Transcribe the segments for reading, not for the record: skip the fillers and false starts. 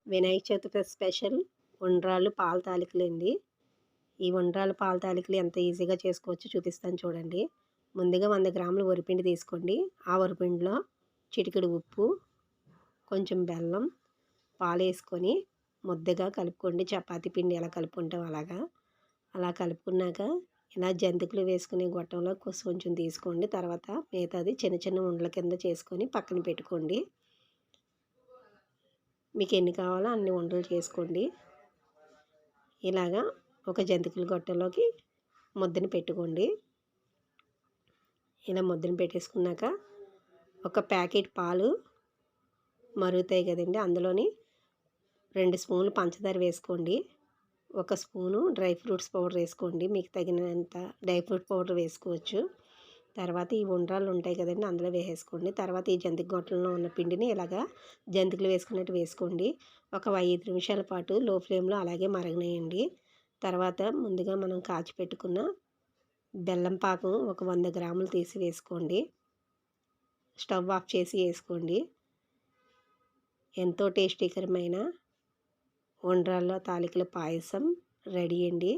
Vinayaka Chavithi special ఉండ్రాళ్ళు పాల తాలికలండి. ఈ ఉండ్రాళ్ళు పాల తాలికలు ఎంత ఈజీగా చేసుకోవచ్చో చూపిస్తాను చూడండి. ముందుగా 100 గ్రాముల వరిపిండి తీసుకోండి. ఆ వరిపిండిలో చిటికెడు ఉప్పు, కొంచెం బెల్లం, పాలేసుకొని ముద్దగా కలుపుకోండి. చపాతీ పిండి ఎలా కలుపుకుంటాం అలాగా. అలా కలుపుకున్నాక ఇలా జంతికలు వేసుకునే గొట్టంలో కొంచెం తీసుకోండి. తర్వాత మిగతాది చిన్న చిన్న ఉండల కింద చేసుకొని పక్కన పెట్టుకోండి. మీకు ఎన్ని కావాలో అన్ని ఉండలు చేసుకోండి. ఇలాగా ఒక జంతికల గొట్టంలోకి ముద్దను పెట్టుకోండి. ఇలా ముద్దను పెట్టేసుకున్నాక ఒక ప్యాకెట్ పాలు మరుగుతాయి కదండి, అందులోని 2 స్పూన్లు పంచదార వేసుకోండి. 1 స్పూను డ్రై ఫ్రూట్స్ పౌడర్ వేసుకోండి. మీకు తగినంత డ్రై ఫ్రూట్ పౌడర్ వేసుకోవచ్చు. తర్వాత ఈ ఉండ్రాళ్ళు ఉంటాయి కదండి, అందులో వేసేసుకోండి. తర్వాత ఈ జంతిక గొట్టంలో ఉన్న పిండిని ఇలాగా జంతికలు వేసుకున్నట్టు వేసుకోండి. ఒక 5 నిమిషాల పాటు లో ఫ్లేమ్లో అలాగే మరగనేయండి. తర్వాత ముందుగా మనం కాచి పెట్టుకున్న బెల్లం పాకం ఒక 100 గ్రాములు తీసి వేసుకోండి. స్టవ్ ఆఫ్ చేసి వేసుకోండి. ఎంతో టేస్టీకరమైన ఉండ్రాళ్ళ తాలికల పాయసం రెడీ అండి.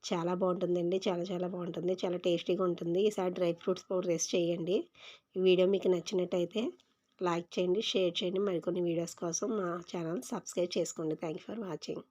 చాలా బాగుంటుందండి. చాలా చాలా బాగుంటుంది. చాలా టేస్టీగా ఉంటుంది. ఈసారి డ్రై ఫ్రూట్స్ పౌడర్ వేసి చేయండి. ఈ వీడియో మీకు నచ్చినట్టయితే లైక్ చేయండి, షేర్ చేయండి. మరికొన్ని వీడియోస్ కోసం మా ఛానల్ సబ్స్క్రైబ్ చేసుకోండి. Thank you for watching.